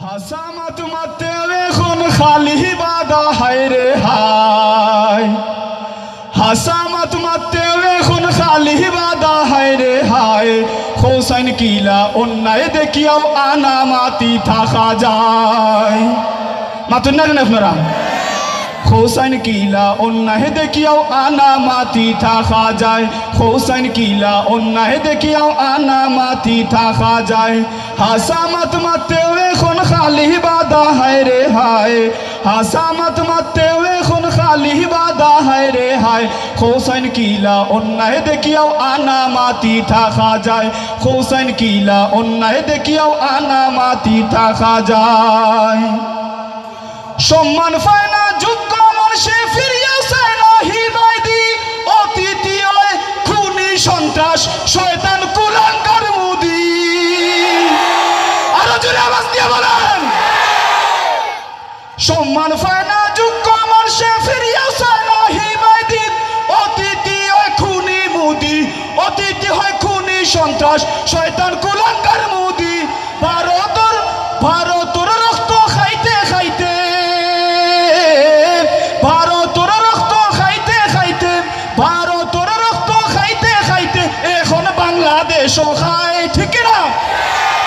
হাসামাত মাতে এখন খালি বাদা হায় রে হায়, হাসামাত মাতে এখন খালি বাদা হায় রে হায়। হোসাইন কিলা অন্যায় দেখিয়াও আনা মাতি থাকা যায়। মাতুন না কেন আপনারা? হোসাইন কিলা অন্যায় দেখিয়াও আনা মাতি থাকা যায়। হোসাইন কিলা অন্যায় দেখিয়াও আনা মাতি থাকা যায়। হাসামাত মাতেও এখন খালি বাদা হায় রে হায়, হাসামাত মাতেও এখন খালি বাদা হায় রে হায়। হোসাইন কিলা অন্যায় দেখিয়াও আনা মাতি থাকা যায়। হোসাইন কিলা অন্যায় দেখিয়াও আনা মাতি থাকা যায়। সম্মান পায় না যোগ্য মানুষে ফিরিয়া চায় না হিবাইদি, অতিথি হয় খুনি সন্ত্রাস শয়তান কুলাঙ্গার মুদি। আরো জোরে আওয়াজ দিয়ে বলেন। সম্মান পায় না যোগ্য মানুষে ফিরিয়া চায় না হিবাইদি, অতিথি হয় খুনি মুদি, অতিথি হয় খুনি সন্ত্রাস শয়তান কুলাঙ্গার মুদি। ভারতর রক্ত খাইতে খাইতে, ভারতর রক্ত খাইতে খাইতে, ভারতর রক্ত খাইতে খাইতে এখন বাংলাদেশও খায়, ঠিক না?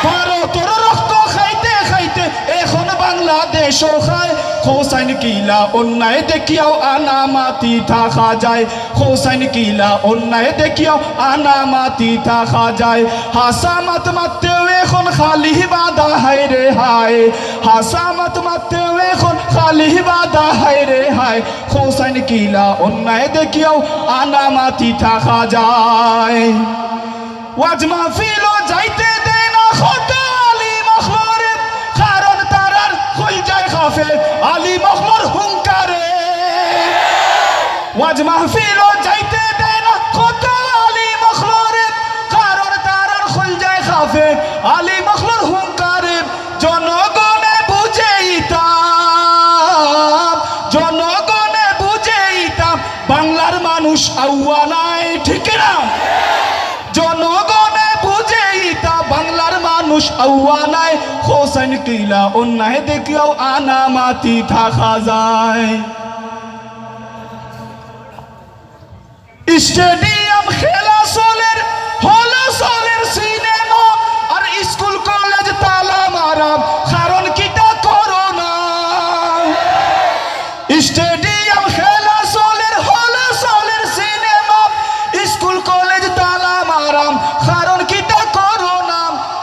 ভারতর রক্ত খাইতে খাইতে এখন বাংলাদেশও খায়। হোসাইন কিলা অন্যায় দেখিয়াও আনা মাতি থাকা যায়। হোসাইন কিলা অন্যায় দেখিয়াও আনা মাতি থাকা যায়। হাসামাত মাতেও এখন খালি বাদা হায় রে হায়, হাসামাত মাতেও এখন খালি বাদা হায় রে হায়। হোসাইন কিলা অন্যায় দেখিয়াও আনা মাতি থাকা যায়। ওয়াজ মাহফিলও যাইতে দেয় না কত আলী মখলরে, কারণ তারার হই যায় খাফে আলী মখলর হুঙ্কারে। ওয়াজ মাহফিলও যাইতে দেয় না কত আলী মখলরে, কারণ তারার হই যায় খাফে আলী মখলর হুঙ্কারে। জনগণে বুঝেইতাম, জনগণে বুঝেইতাম বাংলার মানুষ আউয়া নাই, ঠিক না? জনগণে বুঝেইতা বাংলার মানুষ আউয়া নাই। হোসাইন কিলা অন্যায় দেখিয়াও আনা মাতি থাকা যায়। স্টেডিয়াম খেলা চলের, হল চলের সিনেমা, আর স্কুল কলেজ তালা মারাম কারণ কিটা করোনা। স্টেডিয়াম খেলা চলের, হল চলের সিনেমা, স্কুল কলেজ তালা মারাম কারণ কিটা করোনা।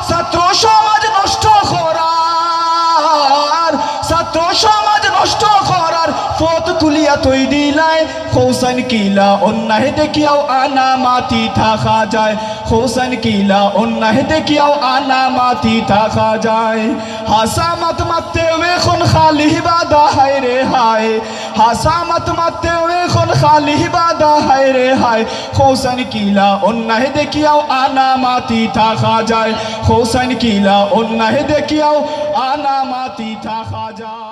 ছাত্র সমাজ নষ্ট করার, ছাত্র সমাজ নষ্ট করার পথ তুলিয়া তৈ দিলাই। হোসাইন কিলা অন্যায় দেখিয়াও আনা মাতি থাকা যায়। হোসাইন কিলা অন্যায় দেখিয়াও আনা মাতি থাকা যায়। হাসামাত মাতেও এখন খালি বাদা হায় রে হায়, হাসামাত মাতেও এখন খালি বাদা হায় রে হায়। হোসাইন কিলা অন্যায় দেখিয়াও আনা মাতি থাকা যায়। হোসাইন কিলা অন্যায় দেখিয়াও আনা মাতি থাকা যায়।